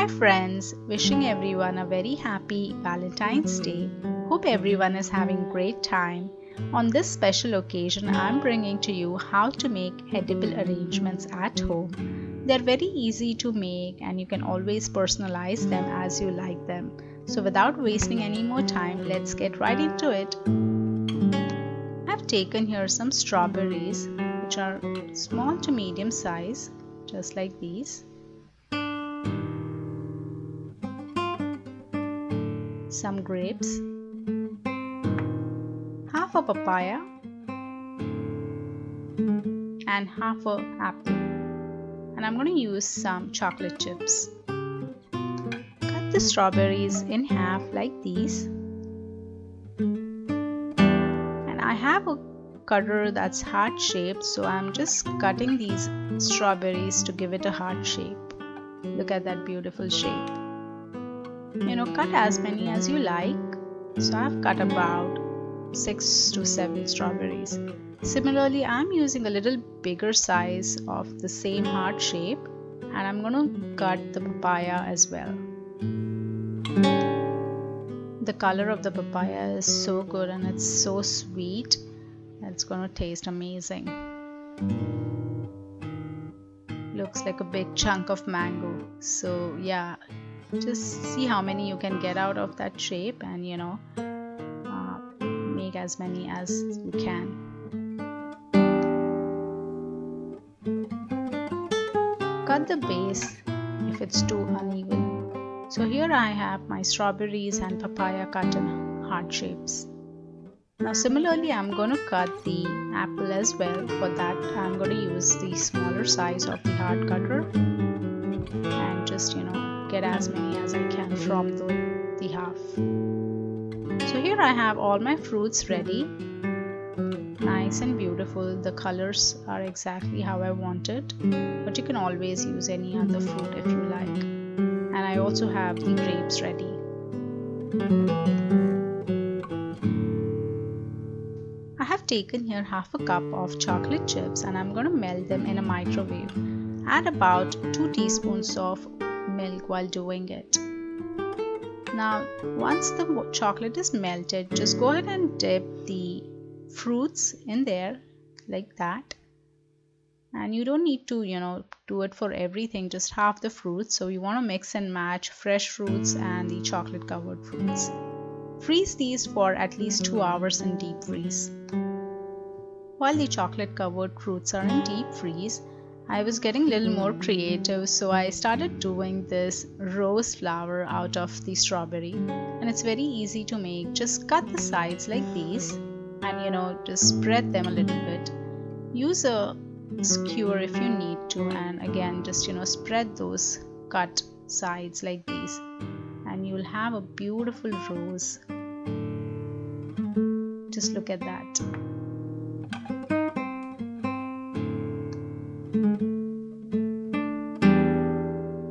Hi friends, wishing everyone a very happy Valentine's Day. Hope everyone is having great time. On this special occasion, I'm bringing to you how to make edible arrangements at home. They're very easy to make and you can always personalize them as you like them. So without wasting any more time, let's get right into it. I've taken here some strawberries which are small to medium size, just like these. Some grapes, half a papaya and half a apple, and I'm going to use some chocolate chips. Cut the strawberries in half like these, and I have a cutter that's heart shaped, so I'm just cutting these strawberries to give it a heart shape. Look at that beautiful shape. Cut as many as you like. So I've cut about 6 to 7 strawberries. Similarly, I'm using a little bigger size of the same heart shape, and I'm going to cut the papaya as well. The color of the papaya is so good and it's so sweet. It's going to taste amazing. Looks like a big chunk of mango. So yeah, just see how many you can get out of that shape and make as many as you can. Cut the base if it's too uneven. So here I have my strawberries and papaya cut in heart shapes. Now similarly, I'm going to cut the apple as well. For that, I'm going to use the smaller size of the heart cutter and just get as many as I can from the half. So here I have all my fruits ready, nice and beautiful. The colors are exactly how I want it, but you can always use any other fruit if you like. And I also have the grapes ready. I have taken here half a cup of chocolate chips and I'm going to melt them in a microwave. Add about 2 teaspoons of milk while doing it. Now once the chocolate is melted, just go ahead and dip the fruits in there like that, and you don't need to do it for everything, just half the fruits. So you want to mix and match fresh fruits and the chocolate covered fruits. Freeze these for at least 2 hours in deep freeze. While the chocolate covered fruits are in deep freeze, I was getting a little more creative, so I started doing this rose flower out of the strawberry, and it's very easy to make. Just cut the sides like these and just spread them a little bit. Use a skewer if you need to, and again just spread those cut sides like these, and you'll have a beautiful rose. Just look at that.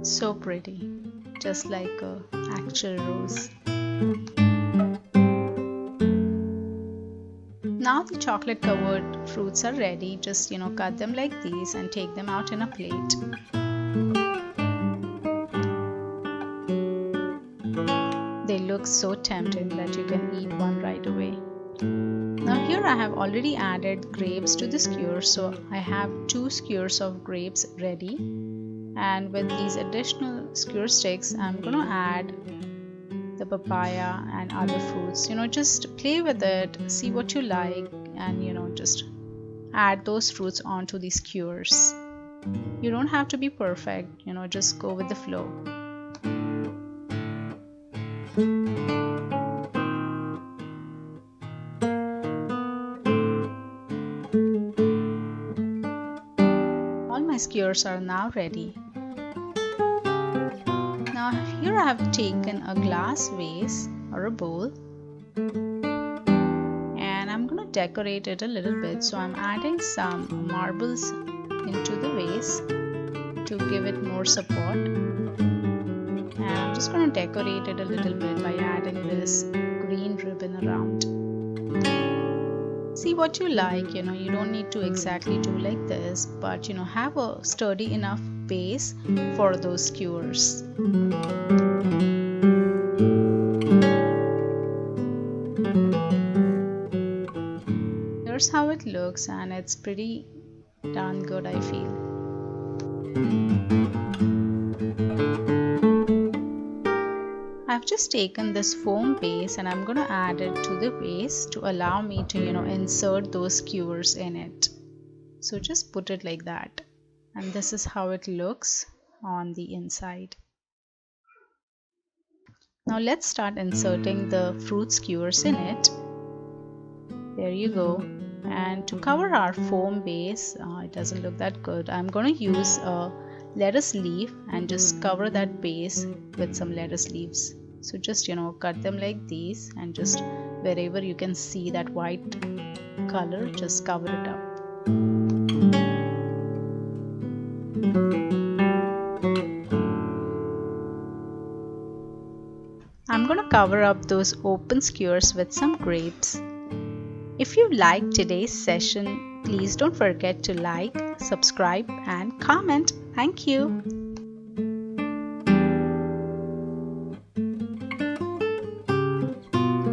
So pretty, just like an actual rose. Now the chocolate covered fruits are ready. Just cut them like these and take them out in a plate. They look so tempting that you can eat one right away. Now here I have already added grapes to the skewers, so I have 2 skewers of grapes ready. And with these additional skewer sticks, I'm going to add the papaya and other fruits. Just play with it, see what you like, and just add those fruits onto the skewers. You don't have to be perfect, just go with the flow. All my skewers are now ready. Now here I have taken a glass vase or a bowl, and I'm going to decorate it a little bit. So I'm adding some marbles into the vase to give it more support, and I'm just going to decorate it a little bit by adding this green ribbon around. See what you like, you don't need to exactly do like this, but have a sturdy enough base for those skewers. Here's how it looks, and it's pretty darn good, I feel. I've just taken this foam base and I'm going to add it to the vase to allow me to insert those skewers in it. So just put it like that, and this is how it looks on the inside. Now let's start inserting the fruit skewers in it. There you go. And to cover our foam base, it doesn't look that good. I'm going to use a lettuce leaf and just cover that base with some lettuce leaves. So just cut them like these, and just wherever you can see that white color, just cover it up. I'm going to cover up those open skewers with some grapes. If you liked today's session, please don't forget to like, subscribe, and comment. Thank you.